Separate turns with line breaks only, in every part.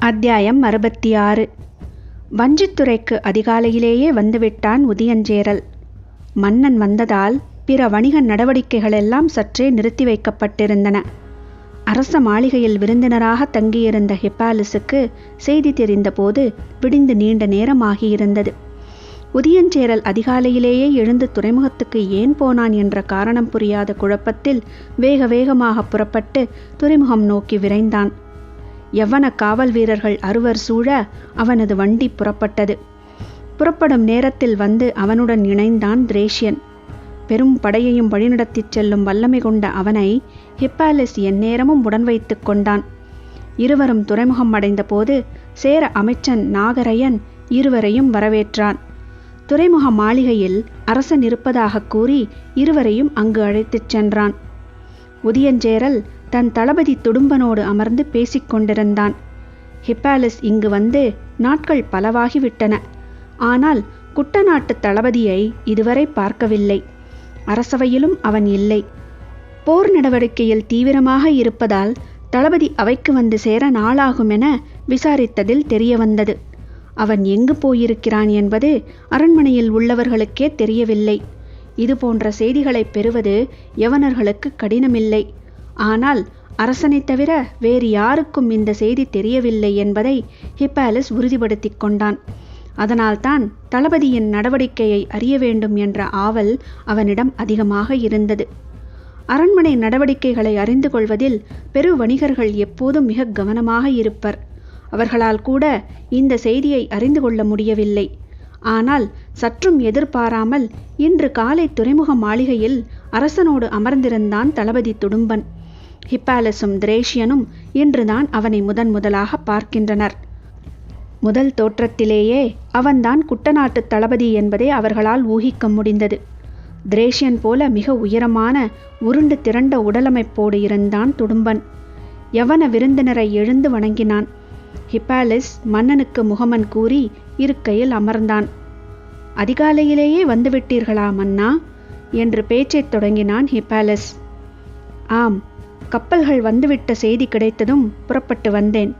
அத்தியாயம் 66. வஞ்சித்துறைக்கு அதிகாலையிலேயே வந்துவிட்டான் உதியஞ்சேரல். மன்னன் வந்ததால் பிற வணிக நடவடிக்கைகளெல்லாம் சற்றே நிறுத்தி வைக்கப்பட்டிருந்தன. அரச மாளிகையில் விருந்தினராக தங்கியிருந்த ஹிப்பாலிஸுக்கு செய்தி தெரிந்தபோது விடிந்து நீண்ட நேரமாகியிருந்தது. உதியஞ்சேரல் அதிகாலையிலேயே எழுந்து துறைமுகத்துக்கு ஏன் போனான் என்ற காரணம் புரியாத குழப்பத்தில் வேக வேகமாக புறப்பட்டு துறைமுகம் நோக்கி விரைந்தான். யவன காவல் வீரர்கள் அறுவர் சூழ அவனது வண்டி புறப்பட்டது. புறப்படும் நேரத்தில் வந்து அவனுடன் இணைந்தான் திரேஷியன். பெரும் படையையும் வழிநடத்திச் செல்லும் வல்லமை கொண்ட அவனை ஹிப்பாலிஸ் எந்நேரமும் உடன் வைத்து கொண்டான். இருவரும் துறைமுகம் அடைந்த போது சேர அமைச்சன் நாகரையன் இருவரையும் வரவேற்றான். துறைமுக மாளிகையில் அரசன் இருப்பதாக கூறி இருவரையும் அங்கு அழைத்துச் சென்றான். உதியஞ்சேரல் தன் தளபதி துடும்பனோடு அமர்ந்து பேசிக்கொண்டிருந்தான். ஹிப்பாலிஸ் இங்கு வந்து நாட்கள் பலவாகிவிட்டன. ஆனால் குட்டநாட்டு தளபதியை இதுவரை பார்க்கவில்லை. அரசவையிலும் அவன் இல்லை. போர் நடவடிக்கையில் தீவிரமாக இருப்பதால் தளபதி அவைக்கு வந்து சேர நாளாகுமென விசாரித்ததில் தெரிய வந்தது. அவன் எங்கு போயிருக்கிறான் என்பது அரண்மனையில் உள்ளவர்களுக்கே தெரியவில்லை. இது போன்ற செய்திகளை பெறுவது யவனர்களுக்கு கடினமில்லை. ஆனால் அரசனை தவிர வேறு யாருக்கும் இந்த செய்தி தெரியவில்லை என்பதை ஹிப்பாலிஸ் உறுதிப்படுத்தி கொண்டான். அதனால்தான் தளபதியின் நடவடிக்கையை அறிய வேண்டும் என்ற ஆவல் அவனிடம் அதிகமாக இருந்தது. அரண்மனை நடவடிக்கைகளை அறிந்து கொள்வதில் பெரு வணிகர்கள் எப்போதும் மிக கவனமாக இருப்பர். அவர்களால் கூட இந்த செய்தியை அறிந்து கொள்ள முடியவில்லை. ஆனால் சற்றும் எதிர்பாராமல் இன்று காலை துறைமுக மாளிகையில் அரசனோடு அமர்ந்திருந்தான் தளபதி துடும்பன். ஹிப்பாலிஸும் திரேஷியனும் இன்றுதான் அவனை முதலாக பார்க்கின்றனர். முதல் தோற்றத்திலேயே அவன்தான் குட்டநாட்டு தளபதி என்பதை அவர்களால் ஊகிக்க முடிந்தது. திரேஷியன் போல மிக உயரமான உருண்டு திரண்ட உடலமைப்போடு இருந்தான் துடும்பன். யவன விருந்தினரை எழுந்து வணங்கினான். ஹிப்பாலிஸ் மன்னனுக்கு முகமன் கூறி இருக்கையில் அமர்ந்தான். அதிகாலையிலேயே வந்துவிட்டீர்களா மன்னா என்று பேச்சைத் தொடங்கினான் ஹிப்பாலிஸ். ஆம், கப்பல்கள் வந்துவிட்ட செய்தி கிடைத்ததும் புறப்பட்டு வந்தேன்.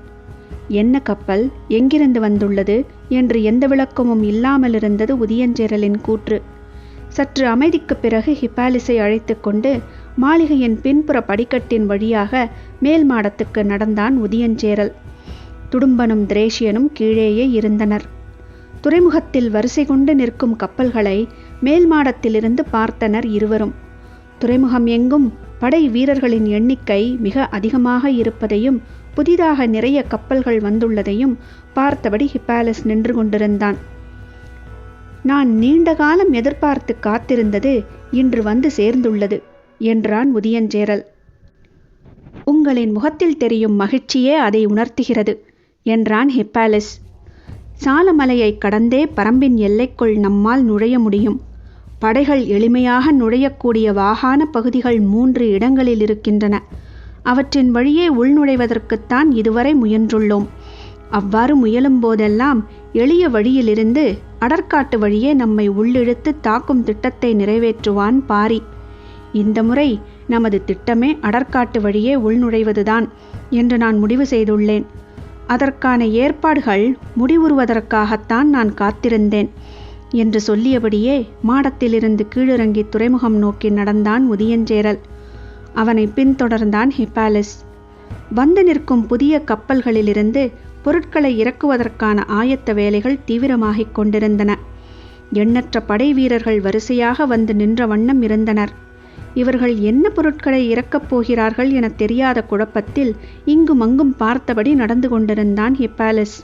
என்ன கப்பல், எங்கிருந்து வந்துள்ளது என்று எந்த விளக்கமும் இல்லாமலிருந்தது உதியஞ்சேரலின் கூற்று. சற்று அமைதிக்குப் பிறகு ஹிப்பாலிஸை அழைத்து கொண்டு மாளிகையின் பின்புற படிக்கட்டின் வழியாக மேல் மாடத்துக்கு நடந்தான் உதியஞ்சேரல். துடும்பனும் திரேஷியனும் கீழேயே இருந்தனர். துறைமுகத்தில் வரிசை கொண்டு நிற்கும் கப்பல்களை மேல் மாடத்திலிருந்து பார்த்தனர் இருவரும். துறைமுகம் எங்கும் படை வீரர்களின் எண்ணிக்கை மிக அதிகமாக இருப்பதையும் புதிதாக நிறைய கப்பல்கள் வந்துள்ளதையும் பார்த்தபடி ஹிப்பாலிஸ் நின்று கொண்டிருந்தான். நான் நீண்ட காலம் எதிர்பார்த்து காத்திருந்தது இன்று வந்து சேர்ந்துள்ளது என்றான் உதியஞ்சேரல். உங்களின் முகத்தில் தெரியும் மகிழ்ச்சியே அதை உணர்த்துகிறது என்றான் ஹிப்பாலிஸ். சாலமலையை கடந்தே பரம்பின் எல்லைக்குள் நம்மால் நுழைய முடியும். படைகள் எளிமையாக நுழையக்கூடிய வாகான பகுதிகள் 3 இடங்களில் இருக்கின்றன. அவற்றின் வழியே உள்நுழைவதற்குத்தான் இதுவரை முயன்றுள்ளோம். அவ்வாறு முயலும் போதெல்லாம் எளிய வழியிலிருந்து அடற்காட்டு வழியே நம்மை உள்ளிழுத்து தாக்கும் திட்டத்தை நிறைவேற்றுவான் பாரி. இந்த முறை நமது திட்டமே அடற்காட்டு வழியே உள்நுழைவதுதான் என்று நான் முடிவு செய்துள்ளேன். அதற்கான ஏற்பாடுகள் முடிவுறுவதற்காகத்தான் நான் காத்திருந்தேன் என்று சொல்லியபடியே மாடத்திலிருந்து கீழிறங்கி துறைமுகம் நோக்கி நடந்தான் உதியஞ்சேரல். அவனை பின்தொடர்ந்தான் ஹிப்பாலிஸ். வந்து நிற்கும் புதிய கப்பல்களிலிருந்து பொருட்களை இறக்குவதற்கான ஆயத்த வேலைகள் தீவிரமாகிக் கொண்டிருந்தன. எண்ணற்ற படை வீரர்கள் வரிசையாக வந்து நின்ற வண்ணம் இருந்தனர். இவர்கள் என்ன பொருட்களை இறக்கப் போகிறார்கள் என தெரியாத குழப்பத்தில் இங்கும் அங்கும் பார்த்தபடி நடந்து கொண்டிருந்தான் ஹிப்பாலிஸ்.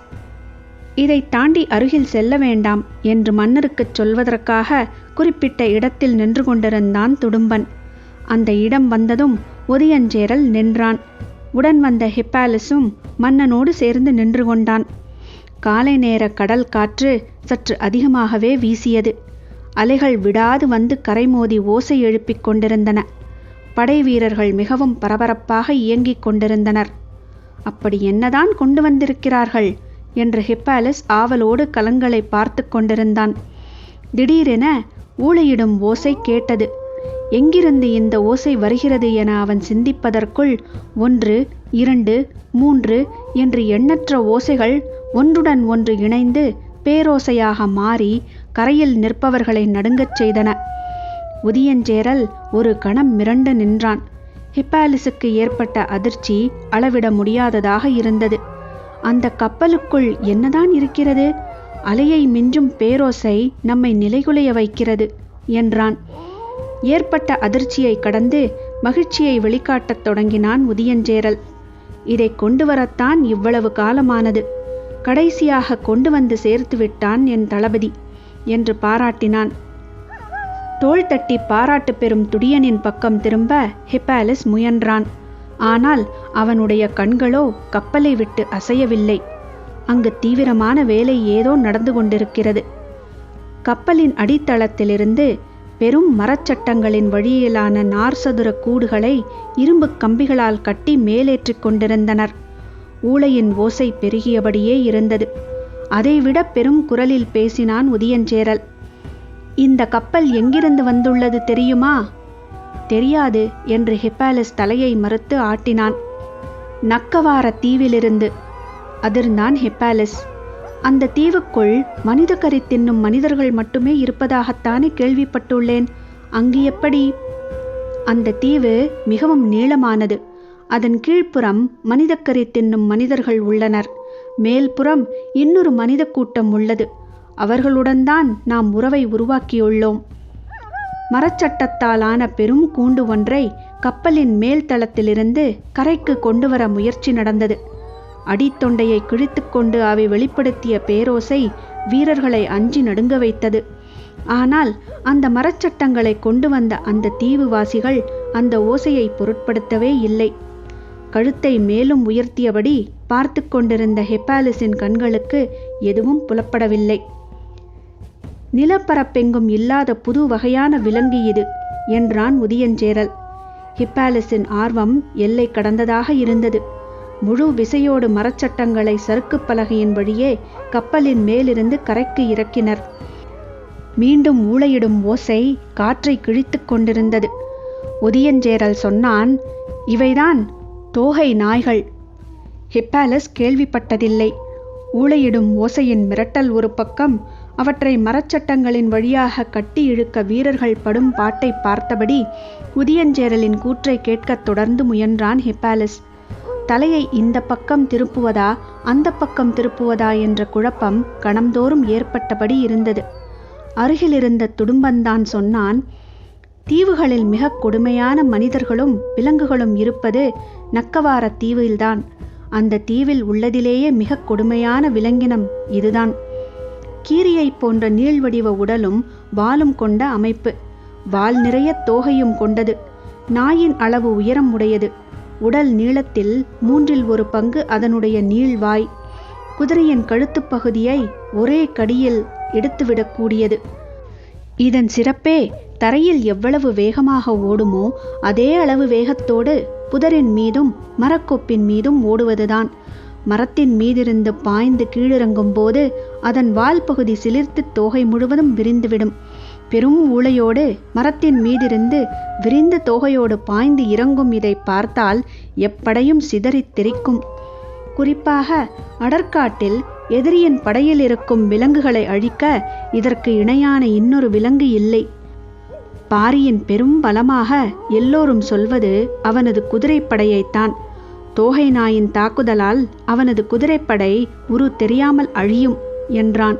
இதை தாண்டி அருகில் செல்ல வேண்டாம் என்று மன்னருக்குச் சொல்வதற்காக குறிப்பிட்ட இடத்தில் நின்று கொண்டிருந்தான் துடும்பன். அந்த இடம் வந்ததும் உதியஞ்சேரல் நின்றான். உடன் வந்த ஹிப்பாலிஸும் மன்னனோடு சேர்ந்து நின்று கொண்டான். காலை நேர கடல் காற்று சற்று அதிகமாகவே வீசியது. அலைகள் விடாது வந்து கரை மோதி ஓசை எழுப்பிக் கொண்டிருந்தன. படை வீரர்கள் மிகவும் பரபரப்பாக இயங்கிக் கொண்டிருந்தனர். அப்படி என்னதான் கொண்டு வந்திருக்கிறார்கள் என்று ஹிப்பாலிஸ் ஆவலோடு கலங்களை பார்த்து கொண்டிருந்தான். திடீரென ஊளையிடும் ஓசை கேட்டது. எங்கிருந்து இந்த ஓசை வருகிறது என அவன் சிந்திப்பதற்குள் 1, 2, 3 என்று எண்ணற்ற ஓசைகள் ஒன்றுடன் ஒன்று இணைந்து பேரோசையாக மாறி கரையில் நிற்பவர்களை நடுங்கச் செய்தன. உதியஞ்சேரல் ஒரு கணம் மிரண்டு நின்றான். ஹிப்பாலிஸுக்கு ஏற்பட்ட அதிர்ச்சி அளவிட முடியாததாக இருந்தது. அந்த கப்பலுக்குள் என்னதான் இருக்கிறது? அலையை மிஞ்சும் பேரோசை நம்மை நிலைகுலைய வைக்கிறது என்றான். ஏற்பட்ட அதிர்ச்சியை கடந்து மகிழ்ச்சியை வெளிக்காட்டத் தொடங்கினான் உதியஞ்சேரல். இதை கொண்டு வரத்தான் இவ்வளவு காலமானது. கடைசியாக கொண்டு வந்து சேர்த்து விட்டான் என் தளபதி என்று பாராட்டினான். தோள் தட்டி பாராட்டு பெறும் துடியனின் பக்கம் திரும்ப ஹிப்பாலிஸ் முயன்றான். ஆனால் அவனுடைய கண்களோ கப்பலை விட்டு அசையவில்லை. அங்கு தீவிரமான வேலை ஏதோ நடந்து கொண்டிருக்கிறது. கப்பலின் அடித்தளத்திலிருந்து பெரும் மரச்சட்டங்களின் வழியிலான நார்சதுர கூடுகளை இரும்பு கம்பிகளால் கட்டி மேலேற்றிக் கொண்டிருந்தனர். ஊளையின் ஓசை பெருகியபடியே இருந்தது. அதைவிட பெரும் குரலில் பேசினான் உதியஞ்சேரல். இந்த கப்பல் எங்கிருந்து வந்துள்ளது தெரியுமா? தெரியாது என்று ஹிப்பாலிஸ் தலையை மறுத்து ஆட்டினான். நக்கவார தீவிலிருந்து. அதிர்ந்தான் ஹிப்பாலிஸ். அந்த தீவுக்குள் மனித கறி தின்னும் மனிதர்கள் மட்டுமே இருப்பதாகத்தானே கேள்விப்பட்டுள்ளேன். அங்கு எப்படி? அந்த தீவு மிகவும் நீளமானது. அதன் கீழ்ப்புறம் மனிதக்கறி தின்னும் மனிதர்கள் உள்ளனர். மேல்புறம் இன்னொரு மனித கூட்டம் உள்ளது. அவர்களுடன் தான் நாம் உறவை உருவாக்கியுள்ளோம். மரச்சட்டத்தாலான பெரும் கூண்டு ஒன்றை கப்பலின் மேல் தளத்திலிருந்து கரைக்கு கொண்டு வர முயற்சி நடந்தது. அடித்தொண்டையை கிழித்து கொண்டு அவை வெளிப்படுத்திய பேரோசை வீரர்களை அஞ்சி நடுங்க வைத்தது. ஆனால் அந்த மரச்சட்டங்களை கொண்டு வந்த அந்த தீவுவாசிகள் அந்த ஓசையை பொருட்படுத்தவே இல்லை. கழுத்தை மேலும் உயர்த்தியபடி பார்த்து கொண்டிருந்த ஹிப்பாலிஸின் கண்களுக்கு எதுவும் புலப்படவில்லை. நிலப்பரப்பெங்கும் இல்லாத புது வகையான விலங்கு இது என்றான் உதியஞ்சேரல். ஹிப்பாலிஸின் ஆர்வம் எல்லை கடந்ததாக இருந்தது. முழு விசையோடு மரச்சட்டங்களை சறுக்கு பலகையின் வழியே கப்பலின் மேலிருந்து கரைக்கு இறக்கினர். மீண்டும் ஊளையிடும் ஓசை காற்றை கிழித்து கொண்டிருந்தது. உதியஞ்சேரல் சொன்னான், இவைதான் தோகை நாய்கள். ஹிப்பாலிஸ் கேள்விப்பட்டதில்லை. ஊளையிடும் ஓசையின் மிரட்டல் ஒரு பக்கம், அவற்றை மரச்சட்டங்களின் வழியாக கட்டி இழுக்க வீரர்கள் படும் பாட்டை பார்த்தபடி உதியஞ்சேரலின் கூற்றை கேட்கத் தொடர்ந்து முயன்றான் ஹிப்பாலிஸ். தலையை இந்த பக்கம் திருப்புவதா அந்த பக்கம் திருப்புவதா என்ற குழப்பம் கணம்தோறும் ஏற்பட்டபடி இருந்தது. அருகிலிருந்த துடும்பந்தான் சொன்னான், தீவுகளில் மிக கொடுமையான மனிதர்களும் விலங்குகளும் இருப்பது நக்கவார தீவில்தான். அந்த தீவில் உள்ளதிலேயே மிக கொடுமையான விலங்கினம் இதுதான். கீரியை போன்ற நீள்வடிவ உடலும் வாலும் கொண்ட அமைப்பு. வால் நிறைய தோகையும் கொண்டது. நாயின் அளவு உயரம் உடையது. உடல் நீளத்தில் 1/3 அதனுடைய நீள்வாய். குதிரையின் கழுத்துப் பகுதியை ஒரே கடியில் எடுத்துவிடக்கூடியது. இதன் சிறப்பே தரையில் எவ்வளவு வேகமாக ஓடுமோ அதே அளவு வேகத்தோடு புதரின் மீதும் மரக்கொப்பின் மீதும் ஓடுவதுதான். மரத்தின் மீதிருந்து பாய்ந்து கீழிறங்கும் போது அதன் வால் பகுதி சிலிர்த்து தோகை முழுவதும் விரிந்துவிடும். பெரும் ஊளையோடு மரத்தின் மீதிருந்து விரிந்த தோகையோடு பாய்ந்து இறங்கும் இதை பார்த்தால் எப்படையும் சிதறித் தெரிக்கும். குறிப்பாக அடற்காட்டில் எதிரியின் படையில் இருக்கும் விலங்குகளை அழிக்க இதற்கு இணையான இன்னொரு விலங்கு இல்லை. பாரியின் பெரும் பலமாக எல்லோரும் சொல்வது அவனது குதிரைப்படையைத்தான். தோகை நாயின் தாக்குதலால் அவனது குதிரைப்படை உரு தெரியாமல் அழியும் என்றான்.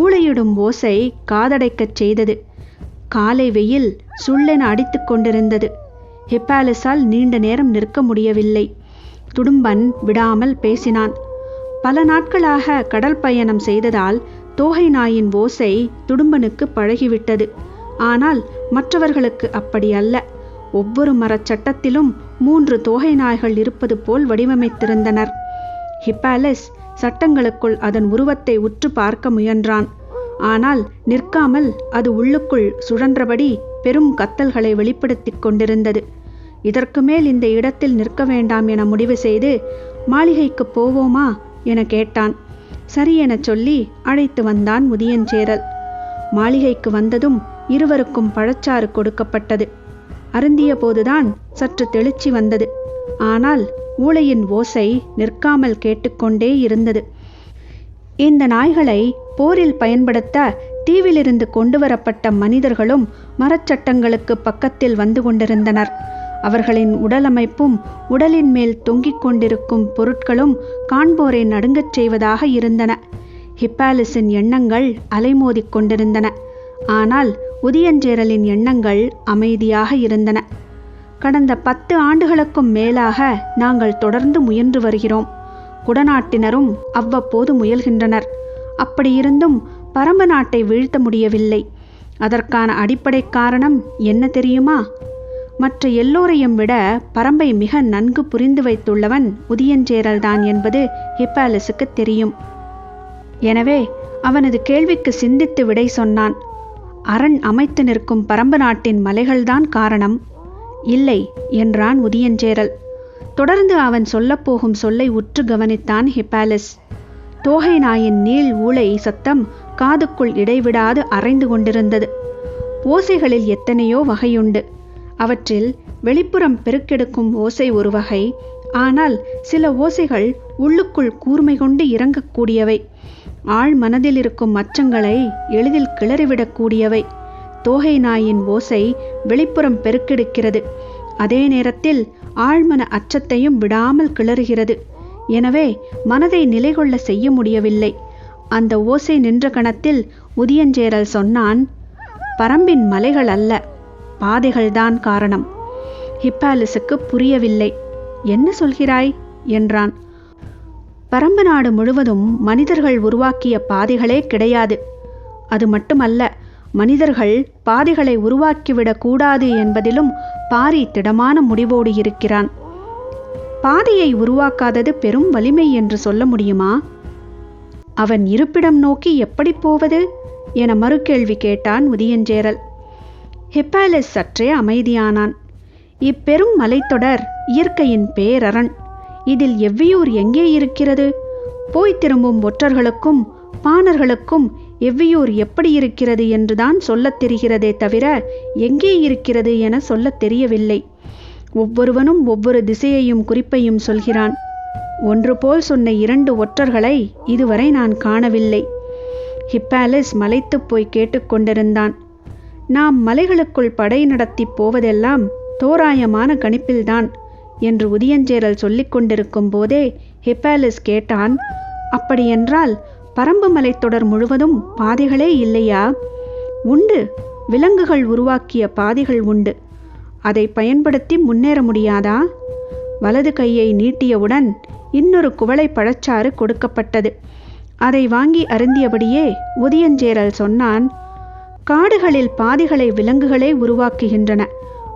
ஊளையிடும் ஓசை காதடைக்கச் செய்தது. காலை வெயில் சுள்ளென அடித்து கொண்டிருந்தது. ஹிப்பாலிஸால் நீண்ட நேரம் நிற்க முடியவில்லை. துடும்பன் விடாமல் பேசினான். பல நாட்களாக கடல் பயணம் செய்ததால் தோகை நாயின் ஓசை துடும்பனுக்கு பழகிவிட்டது. ஆனால் மற்றவர்களுக்கு அப்படி அல்ல. ஒவ்வொரு மரச்சட்டத்திலும் 3 தோகை நாய்கள் இருப்பது போல் வடிவமைத்திருந்தனர். ஹிப்பாலிஸ் சட்டங்களுக்குள் அதன் உருவத்தை உற்று பார்க்க முயன்றான். ஆனால் நிற்காமல் அது உள்ளுக்குள் சுழன்றபடி பெரும் கத்தல்களை வெளிப்படுத்திக் கொண்டிருந்தது. இதற்கு மேல் இந்த இடத்தில் நிற்க வேண்டாம் என முடிவு செய்து, மாளிகைக்கு போவோமா என கேட்டான். சரி என சொல்லி அழைத்து வந்தான் உதியஞ்சேரல். மாளிகைக்கு வந்ததும் இருவருக்கும் பழச்சாறு கொடுக்கப்பட்டது. அருந்திய போதுதான் சற்று தெளிச்சி வந்தது. ஆனால் ஊளையின் ஓசை நிற்காமல் கேட்டுக்கொண்டே இருந்தது. இந்த நாய்களை போரில் பயன்படுத்த தீவிலிருந்து கொண்டு வரப்பட்ட மனிதர்களும் மரச்சட்டங்களுக்கு பக்கத்தில் வந்து கொண்டிருந்தனர். அவர்களின் உடலமைப்பும் உடலின் மேல் தொங்கிக் கொண்டிருக்கும் பொருட்களும் காண்போரை நடுங்கச் செய்வதாக இருந்தன. ஹிப்பாலிஸின் எண்ணங்கள் அலைமோதிக் கொண்டிருந்தன. ஆனால் உதியஞ்சேரலின் எண்ணங்கள் அமைதியாக இருந்தன. கடந்த 10 ஆண்டுகளுக்கும் மேலாக நாங்கள் தொடர்ந்து முயன்று வருகிறோம். குடநாட்டினரும் அவ்வப்போது முயல்கின்றனர். அப்படியிருந்தும் பரம்பு நாட்டை வீழ்த்த முடியவில்லை. அதற்கான அடிப்படை காரணம் என்ன தெரியுமா? மற்ற எல்லோரையும் விட பரம்பை மிக நன்கு புரிந்து வைத்துள்ளவன் உதியஞ்சேரல்தான் என்பது ஹிப்பாலிஸுக்கு தெரியும். எனவே அவனது கேள்விக்கு சிந்தித்து விடை சொன்னான். அரண் அமைத்து நிற்கும் பரம்பு நாட்டின் மலைகள்தான் காரணம். இல்லை என்றான் உதியஞ்சேரல். தொடர்ந்து அவன் சொல்லப்போகும் சொல்லை உற்று கவனித்தான் ஹிப்பாலிஸ். தோகை நாயின் நீள் ஊளை சத்தம் காதுக்குள் இடைவிடாது அரைந்து கொண்டிருந்தது. ஓசைகளில் எத்தனையோ வகையுண்டு. அவற்றில் வெளிப்புறம் பெருக்கெடுக்கும் ஓசை ஒரு வகை. ஆனால் சில ஓசைகள் உள்ளுக்குள் கூர்மை கொண்டு இறங்கக்கூடியவை. ஆழ் மனதில் இருக்கும் அச்சங்களை எளிதில் கிளறிவிடக்கூடியவை. தோகை நாயின் ஓசை வெளிப்புறம் பெருக்கெடுக்கிறது. அதே நேரத்தில் ஆழ்மன அச்சத்தையும் விடாமல் கிளறுகிறது. எனவே மனதை நிலைகொள்ள செய்ய முடியவில்லை. அந்த ஓசை நின்ற கணத்தில் உதியஞ்சேரல் சொன்னான், பரம்பின் மலைகள் அல்ல, பாதைகள்தான் காரணம். ஹிப்பாலிஸுக்கு புரியவில்லை. என்ன சொல்கிறாய் என்றான். பரம்பு நாடு முழுவதும் மனிதர்கள் உருவாக்கிய பாதைகளே கிடையாது. அது மட்டுமல்ல, மனிதர்கள் பாதைகளை உருவாக்கிவிடக் கூடாது என்பதிலும் பாரி திடமான முடிவோடு இருக்கிறான். பாதையை உருவாக்காதது பெரும் வலிமை என்று சொல்ல முடியுமா? அவன் இருப்பிடம் நோக்கி எப்படி போவது என மறுகேள்வி கேட்டான் உதியஞ்சேரல். ஹிப்பாலிஸ் சற்றே அமைதியானான். இப்பெரும் மலைத்தொடர் இயற்கையின் பேரரண். இதில் எவ்வியூர் எங்கே இருக்கிறது? போய் திரும்பும் ஒற்றர்களுக்கும் பாணர்களுக்கும் எவ்வியூர் எப்படி இருக்கிறது என்றுதான் சொல்லத் தெரிகிறதே தவிர எங்கே இருக்கிறது என சொல்லத் தெரியவில்லை. ஒவ்வொருவனும் ஒவ்வொரு திசையையும் குறிப்பையும் சொல்கிறான். ஒன்று போல் சொன்ன 2 ஒற்றர்களை இதுவரை நான் காணவில்லை. ஹிப்பாலிஸ் மலைத்து போய் கேட்டுக்கொண்டிருந்தான். நாம் மலைகளுக்குள் படை நடத்தி போவதெல்லாம் தோராயமான கணிப்பில்தான் என்று உதியஞ்சேரல் சொல்லிக் கொண்டிருக்கும் போதே ஹிப்பாலிஸ் கேட்டான், அப்படியென்றால் பரம்பு மலைத்தொடர் முழுவதும் பாதைகளே இல்லையா? உண்டு, விலங்குகள் உருவாக்கிய பாதைகள் உண்டு. அதை பயன்படுத்தி முன்னேற முடியாதா? வலது கையை நீட்டியவுடன் இன்னொரு குவளை பழச்சாறு கொடுக்கப்பட்டது. அதை வாங்கி அருந்தியபடியே உதியஞ்சேரல் சொன்னான், காடுகளில் பாதைகளை விலங்குகளே உருவாக்குகின்றன.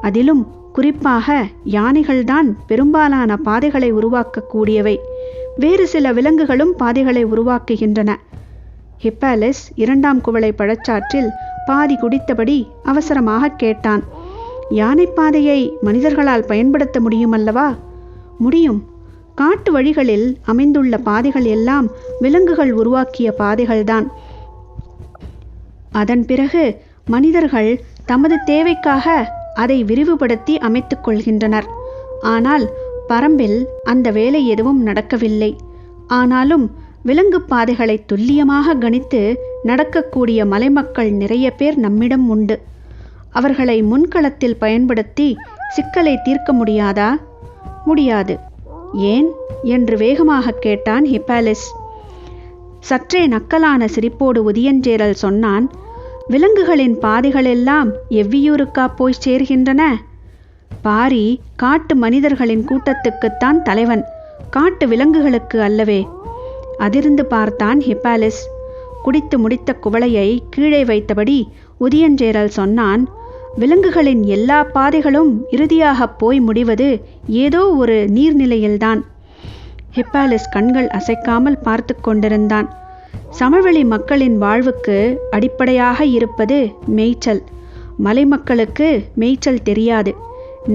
அதிலும் குறிப்பாக யானைகள்தான் பெரும்பாலான பாதைகளை உருவாக்கக்கூடியவை. வேறு சில விலங்குகளும் பாதைகளை உருவாக்குகின்றன. ஹிப்பாலிஸ் 2ஆம் குவளை பழச்சாற்றில் பாதி குடித்தபடி அவசரமாக கேட்டான், யானைப்பாதையை மனிதர்களால் பயன்படுத்த முடியுமல்லவா? முடியும். காட்டு வழிகளில் அமைந்துள்ள பாதைகள் எல்லாம் விலங்குகள் உருவாக்கிய பாதைகள்தான். அதன் பிறகு மனிதர்கள் தமது தேவைக்காக அதை விரிவுபடுத்தி அமைத்துக் கொள்கின்றனர். ஆனால் பரம்பில் அந்த வேலை எதுவும் நடக்கவில்லை. ஆனாலும் விலங்கு பாதைகளை துல்லியமாக கணித்து நடக்கக்கூடிய மலைமக்கள் நிறைய பேர் நம்மிடம் உண்டு. அவர்களை முன்களத்தில் பயன்படுத்தி சிக்கலை தீர்க்க முடியாதா? முடியாது. ஏன் என்று வேகமாக கேட்டான் ஹிப்பாலிஸ். சற்றே நக்கலான சிரிப்போடு உதியஞ்சேரல் சொன்னான், விலங்குகளின் பாதைகளெல்லாம் எவ்வியூருக்கா போய் சேர்கின்றன? பாரி காட்டு மனிதர்களின் கூட்டத்துக்குத்தான் தலைவன், காட்டு விலங்குகளுக்கு அல்லவே. அதிர்ந்து பார்த்தான் ஹிப்பாலிஸ். குடித்து முடித்த குவளையை கீழே வைத்தபடி உதியஞ்சேரல் சொன்னான், விலங்குகளின் எல்லா பாதைகளும் இறுதியாக போய் முடிவது ஏதோ ஒரு நீர்நிலையில்தான். ஹிப்பாலிஸ் கண்கள் அசைக்காமல் பார்த்து கொண்டிருந்தான். சமவெளி மக்களின் வாழ்வுக்கு அடிப்படையாக இருப்பது மேய்ச்சல். மலை மக்களுக்கு மேய்ச்சல் தெரியாது.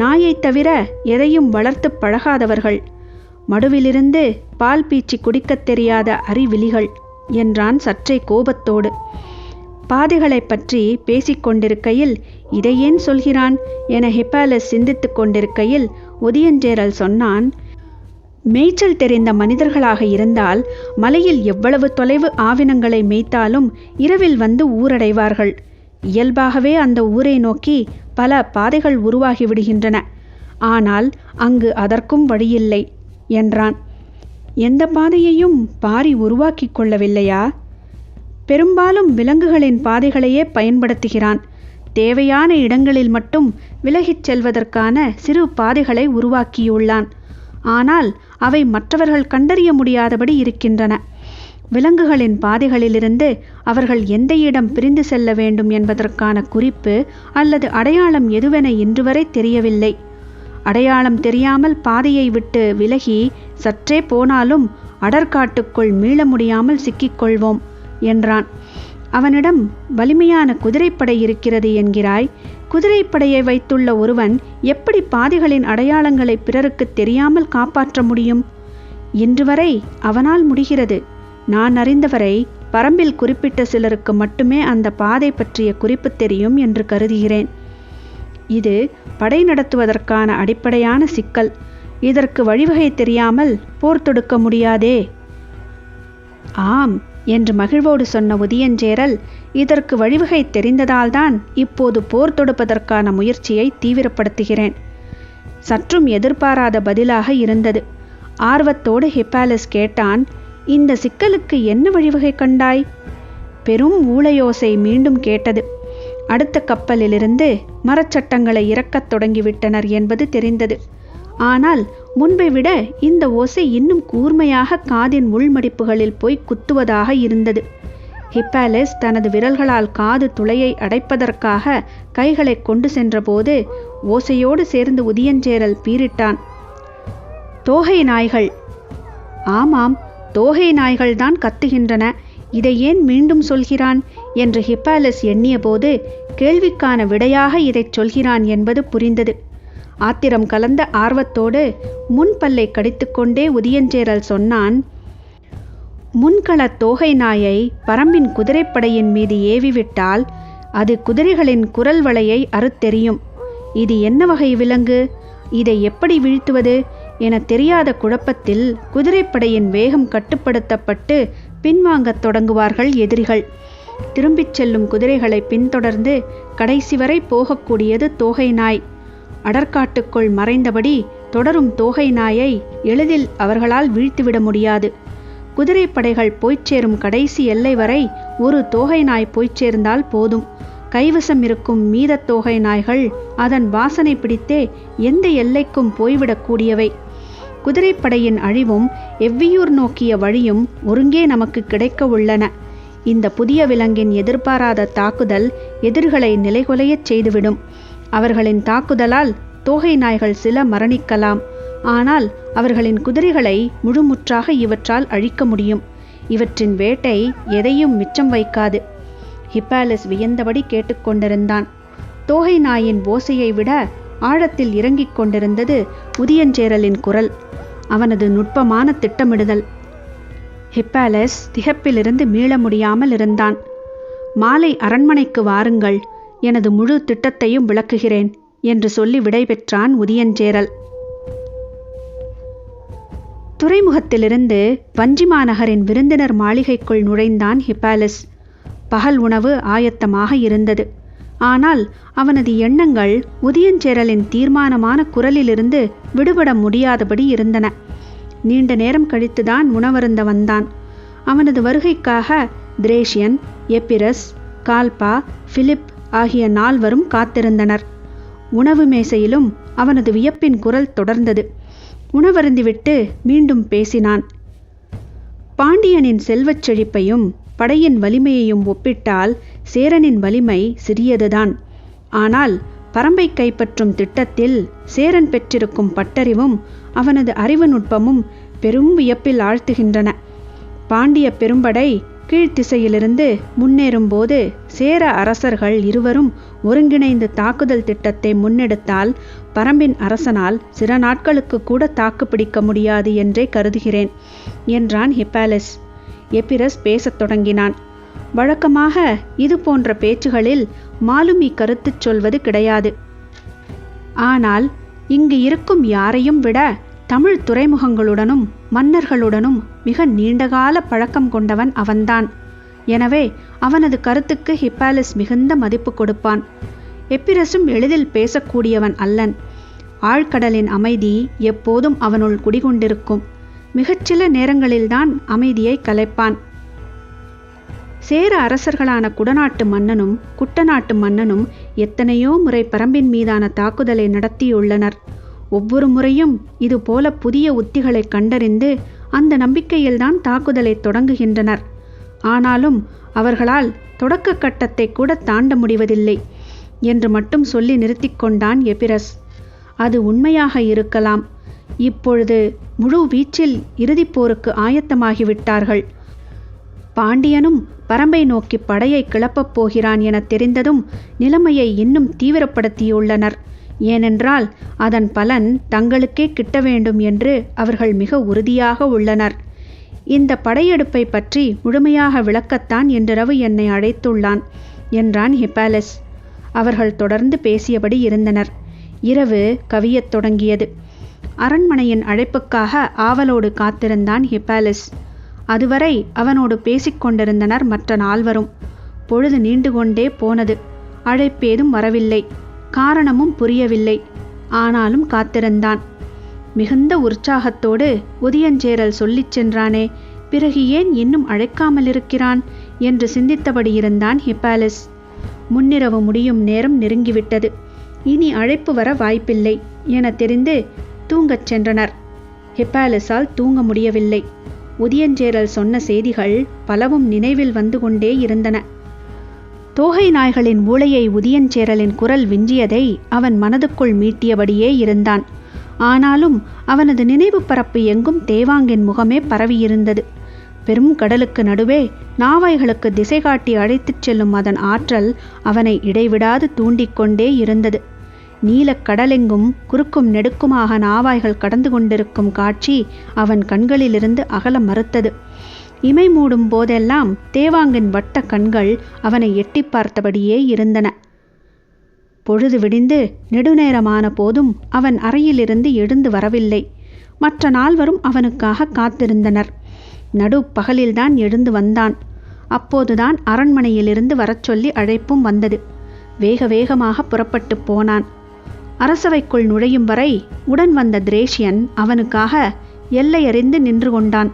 நாயை தவிர எதையும் வளர்த்து பழகாதவர்கள். மடுவிலிருந்து பால் பீச்சி குடிக்கத் தெரியாத அறிவிலிகள் என்றான் சற்றே கோபத்தோடு. பாதைகளை பற்றி பேசிக்கொண்டிருக்கையில் இதை ஏன் சொல்கிறான் என ஹிப்பாலிஸ் சிந்தித்து கொண்டிருக்கையில் உதியஞ்சேரல் சொன்னான், மேய்ச்சல் தெரிந்த மனிதர்களாக இருந்தால் மலையில் எவ்வளவு தொலைவு ஆவினங்களை மேய்த்தாலும் இரவில் வந்து ஊரடைவார்கள். இயல்பாகவே அந்த ஊரை நோக்கி பல பாதைகள் உருவாகிவிடுகின்றன. ஆனால் அங்கு அதற்கும் வழியில்லை என்றான். எந்த பாதையையும் பாரி உருவாக்கி கொள்ளவில்லையா? பெரும்பாலும் விலங்குகளின் பாதைகளையே பயன்படுத்துகிறான். தேவையான இடங்களில் மட்டும் விலகிச் செல்வதற்கான சிறு பாதைகளை உருவாக்கியுள்ளான். ஆனால் அவை மற்றவர்கள் கண்டறிய முடியாதபடி இருக்கின்றன. விலங்குகளின் பாதைகளிலிருந்து அவர்கள் எந்த இடம் பிரிந்து செல்ல வேண்டும் என்பதற்கான குறிப்பு அல்லது அடையாளம் எதுவென இன்று வரை தெரியவில்லை. அடையாளம் தெரியாமல் பாதையை விட்டு விலகி சற்றே போனாலும் அடர்காட்டுக்குள் மீள முடியாமல் சிக்கிக்கொள்வோம் என்றான். அவனிடம் வலிமையான குதிரைப்படை இருக்கிறது என்கிறாய். குதிரைப்படையை வைத்துள்ள ஒருவன் எப்படி பாதைகளின் அடையாளங்களை பிறருக்கு தெரியாமல் காப்பாற்ற முடியும்? இன்று வரை அவனால் முடிகிறது. நான் அறிந்தவரை பரம்பில் குறிப்பிட்ட சிலருக்கு மட்டுமே அந்த பாதை பற்றிய குறிப்பு தெரியும் என்று கருதுகிறேன். இது படை நடத்துவதற்கான அடிப்படையான சிக்கல். இதற்கு வழிவகை தெரியாமல் போர் தொடுக்க முடியாதே. ஆம் என்று மகிழ்வோடு சொன்ன உதியஞ்சேரல், இதற்கு வழிவகை தெரிந்ததால்தான் இப்போது போர் தொடுப்பதற்கான முயற்சியை தீவிரப்படுத்துகிறேன். சற்றும் எதிர்பாராத பதிலாக இருந்தது. ஆர்வத்தோடு ஹிப்பாலஸ் கேட்டான், இந்த சிக்கலுக்கு என்ன வழிவகை கண்டாய்? பெரும் ஊளையோசை மீண்டும் கேட்டது. அடுத்த கப்பலிலிருந்து மரச்சட்டங்களை இறக்கத் தொடங்கிவிட்டனர் என்பது தெரிந்தது. ஆனால் முன்பை விட இந்த ஓசை இன்னும் கூர்மையாக காதின் உள்மடிப்புகளில் போய் குத்துவதாக இருந்தது. ஹிப்பாலஸ் தனது விரல்களால் காது துளையை அடைப்பதற்காக கைகளை கொண்டு சென்றபோது ஓசையோடு சேர்ந்து உதியஞ்சேரல் பீரிட்டான். தோகை நாய்கள்! ஆமாம், தோகை நாய்கள்தான் கத்துகின்றன. இதை ஏன் மீண்டும் சொல்கிறான் என்று ஹிப்பாலஸ் எண்ணிய போது கேள்விக்கான விடையாக இதைச் சொல்கிறான் என்பது புரிந்தது. ஆத்திரம் கலந்த ஆர்வத்தோடு முன்பல்லை கடித்துக்கொண்டே உதியஞ்சேரல் சொன்னான், முன்கள தோகை நாயை பரம்பின் குதிரைப்படையின் மீது ஏவிவிட்டால் அது குதிரைகளின் குரல் வளையை அறுத்தெறியும். இது என்ன வகை விலங்கு? இதை எப்படி வீழ்த்துவது என தெரியாத குழப்பத்தில் குதிரைப்படையின் வேகம் கட்டுப்படுத்தப்பட்டு பின்வாங்கத் தொடங்குவார்கள் எதிரிகள். திரும்பிச் செல்லும் குதிரைகளை பின்தொடர்ந்து கடைசி வரை போகக்கூடியது தோகை நாய். அடர்காட்டுக்குள் மறைந்தபடி தொடரும் தோகை நாயை எளிதில் அவர்களால் வீழ்த்திவிட முடியாது. குதிரைப்படைகள் போய்ச் சேரும் கடைசி எல்லை வரை ஒரு தோகை நாய் போய்ச் சேர்ந்தால் போதும். கைவசம் இருக்கும் மீத தோகை நாய்கள் அதன் வாசனை பிடித்தே எந்த எல்லைக்கும் போய்விடக்கூடியவை. குதிரைப்படையின் அழிவும் எவ்வியூர் நோக்கிய வழியும் ஒருங்கே நமக்கு கிடைக்க உள்ளன. இந்த புதிய விலங்கின் எதிர்பாராத தாக்குதல் எதிர்களை நிலைகுலையச் செய்துவிடும். அவர்களின் தாக்குதலால் தோகை நாய்கள் சில மரணிக்கலாம். ஆனால் அவர்களின் குதிரைகளை முழுமுற்றாக இவற்றால் அழிக்க முடியும். இவற்றின் வேட்டை எதையும் மிச்சம் வைக்காது. ஹிப்பாலஸ் வியந்தபடி கேட்டுக்கொண்டிருந்தான். தோகை நாயின் ஓசையை விட ஆழத்தில் இறங்கிக் கொண்டிருந்தது உதியஞ்சேரலின் குரல், அவனது நுட்பமான திட்டமிடுதல். ஹிப்பாலஸ் திகப்பிலிருந்து மீள முடியாமல் இருந்தான். மாலை அரண்மனைக்கு வாருங்கள், எனது முழு திட்டத்தையும் விளக்குகிறேன் என்று சொல்லி விடைபெற்றான் உதியஞ்சேரல். துறைமுகத்திலிருந்து வஞ்சிமாநகரின் விருந்தினர் மாளிகைக்குள் நுழைந்தான் ஹிப்பாலஸ். பகல் உணவு ஆயத்தமாக இருந்தது. ஆனால் அவனது எண்ணங்கள் உதியஞ்சேரலின் தீர்மானமான குரலிலிருந்து விடுபட முடியாதபடி இருந்தன. நீண்ட நேரம் கழித்துதான் உணவருந்த வந்தான். அவனது வருகைக்காக திரேஷியன், எப்பிரஸ், கால்பா, பிலிப் ஆகிய 4வரும் காத்திருந்தனர். உணவு மேசையிலும் அவனது வியப்பின் குரல் தொடர்ந்தது. உணவருந்திவிட்டு மீண்டும் பேசினான். பாண்டியனின் செல்வச் செழிப்பையும் படையின் வலிமையையும் ஒப்பிட்டால் சேரனின் வலிமை சிறியதுதான். ஆனால் பரம்பை கைப்பற்றும் திட்டத்தில் சேரன் பெற்றிருக்கும் பட்டறிவும் அவனது அறிவு நுட்பமும் பெரும் வியப்பில் ஆழ்த்துகின்றன. பாண்டிய பெரும்படை கீழ்த்திசையிலிருந்து முன்னேறும்போது சேர அரசர்கள் இருவரும் ஒருங்கிணைந்து தாக்குதல் திட்டத்தை முன்னெடுத்தால் பரம்பின் அரசனால் சில நாட்களுக்கு கூட தாக்கு பிடிக்க முடியாது என்றே கருதுகிறேன் என்றான் ஹிப்பாலஸ். எப்பிரஸ் பேசத் தொடங்கினான். வழக்கமாக இது போன்ற பேச்சுகளில் மாலுமி கருத்துச் சொல்வது கிடையாது. ஆனால் இங்கு இருக்கும் யாரையும் விட தமிழ் துறைமுகங்களுடனும் மன்னர்களுடனும் மிக நீண்டகால பழக்கம் கொண்டவன் அவன்தான். எனவே அவனது கருத்துக்கு ஹிப்பாலஸ் மிகுந்த மதிப்பு கொடுப்பான். எப்பிரசும் எளிதில் பேசக்கூடியவன் அல்லன். ஆழ்கடலின் அமைதி எப்போதும் அவனுள் குடிகொண்டிருக்கும். மிகச்சில நேரங்களில்தான் அமைதியை கலைப்பான். சேர அரசர்களான குடநாட்டு மன்னனும் குட்டநாட்டு மன்னனும் எத்தனையோ முறை பரம்பின் மீதான தாக்குதலை நடத்தியுள்ளனர். ஒவ்வொரு முறையும் இதுபோல புதிய உத்திகளை கண்டறிந்து அந்த நம்பிக்கையில்தான் தாக்குதலை தொடங்குகின்றனர். ஆனாலும் அவர்களால் தொடக்க கட்டத்தை கூட தாண்ட முடிவதில்லை என்று மட்டும் சொல்லி நிறுத்தி கொண்டான் எபிரஸ். அது உண்மையாக இருக்கலாம். இப்பொழுது முழு வீச்சில் இறுதிப் போருக்கு ஆயத்தமாகிவிட்டார்கள். பாண்டியனும் பரம்பை நோக்கி படையை கிளப்பப் போகிறான் என தெரிந்ததும் நிலைமையை இன்னும் தீவிரப்படுத்தியுள்ளனர். ஏனென்றால் அதன் பலன் தங்களுக்கே கிட்ட வேண்டும் என்று அவர்கள் மிக உறுதியாக உள்ளனர். இந்த படையெடுப்பை பற்றி முழுமையாக விளக்கத்தான் இன்றிரவு என்னை அழைத்துள்ளான் என்றான் ஹிப்பாலஸ். அவர்கள் தொடர்ந்து பேசியபடி இருந்தனர். இரவு கவியத் தொடங்கியது. அரண்மனையின் அழைப்புக்காக ஆவலோடு காத்திருந்தான் ஹிப்பாலஸ். அதுவரை அவனோடு பேசிக்கொண்டிருந்தனர் மற்ற நால்வரும். பொழுது நீண்டு கொண்டே போனது. அழைப்பேதும் வரவில்லை. காரணமும் புரியவில்லை. ஆனாலும் காத்திருந்தான். மிகுந்த உற்சாகத்தோடு உதியஞ்சேரல் சொல்லிச் சென்றானே, பிறகு ஏன் இன்னும் அழைக்காமல் இருக்கிறான் என்று சிந்தித்தபடி இருந்தான் ஹிப்பாலஸ். முன்னிரவு முடியும் நேரம் நெருங்கிவிட்டது. இனி அழைப்பு வர வாய்ப்பில்லை என தெரிந்து தூங்கச் சென்றனர். ஹிப்பாலஸால் தூங்க முடியவில்லை. உதியஞ்சேரல் சொன்ன செய்திகள் பலவும் நினைவில் வந்து கொண்டே இருந்தன. தோகை நாய்களின் ஊளையை உதியஞ்சேரலின் குரல் விஞ்சியதை அவன் மனதுக்குள் மீட்டியபடியே இருந்தான். ஆனாலும் அவனது நினைவு பரப்பு எங்கும் தேவாங்கின் முகமே பரவியிருந்தது. பெரும் கடலுக்கு நடுவே நாவாய்களுக்கு திசை காட்டி அழைத்துச் செல்லும் அதன் ஆற்றல் அவனை இடைவிடாது தூண்டிக்கொண்டே இருந்தது. நீலக் கடலெங்கும் குறுக்கும் நெடுக்குமாக நாவாய்கள் கடந்து கொண்டிருக்கும் காட்சி அவன் கண்களிலிருந்து அகல மறுத்தது. இமை மூடும் போதெல்லாம் தேவாங்கின் வட்ட கண்கள் அவனை எட்டி பார்த்தபடியே இருந்தன. பொழுது விடிந்து நெடுநேரமான போதும் அவன் அறையிலிருந்து எழுந்து வரவில்லை. மற்ற நால்வரும் அவனுக்காக காத்திருந்தனர். நடு பகலில்தான் எழுந்து வந்தான். அப்போதுதான் அரண்மனையிலிருந்து வரச் சொல்லி அழைப்பும் வந்தது. வேக வேகமாக புறப்பட்டு போனான். அரசவைக்குள் நுழையும் வரை உடன் வந்த திரேஷியன் அவனுக்காக எல்லையறிந்து நின்று கொண்டான்.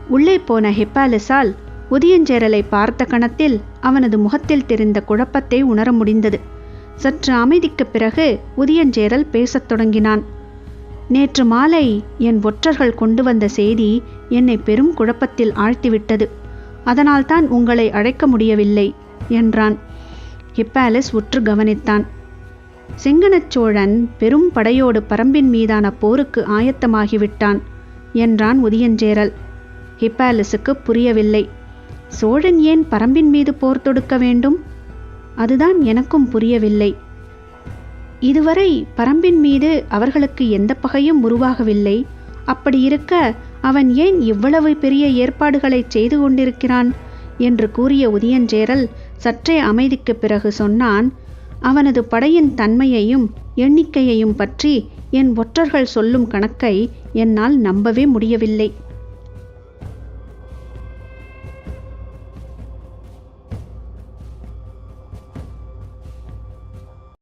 உள்ளே போன ஹிப்பாலஸால் உதியஞ்சேரலை பார்த்த கணத்தில் அவனது முகத்தில் தெரிந்த குழப்பத்தை உணர முடிந்தது. சற்று அமைதிக்குப் பிறகு உதியஞ்சேரல் பேசத் தொடங்கினான். நேற்று மாலை என் ஒற்றர்கள் கொண்டு வந்த செய்தி என்னை பெரும் குழப்பத்தில் ஆழ்த்திவிட்டது. அதனால்தான் உங்களை அழைக்க முடியவில்லை என்றான். ஹிப்பாலஸ் உற்று கவனித்தான். செங்கனச் சோழன் பெரும் படையோடு பரம்பின் மீதான போருக்கு ஆயத்தமாகிவிட்டான் என்றான் உதியஞ்சேரல். ஹிப்பாலஸுக்கு புரியவில்லை. சோழன் ஏன் பரம்பின் மீது போர் தொடுக்க வேண்டும்? அதுதான் எனக்கும் புரியவில்லை. இதுவரை பரம்பின் மீது அவர்களுக்கு எந்த பகையும் உருவாகவில்லை. அப்படி இருக்க அவன் ஏன் இவ்வளவு பெரிய ஏற்பாடுகளை செய்து கொண்டிருக்கிறான் என்று கூறிய உதியஞ்சேரல் சற்றே அமைதிக்குப் பிறகு சொன்னான். அவனது படையின் தன்மையையும் எண்ணிக்கையையும் பற்றி என் ஒற்றர்கள் சொல்லும் கணக்கை என்னால் நம்பவே முடியவில்லை.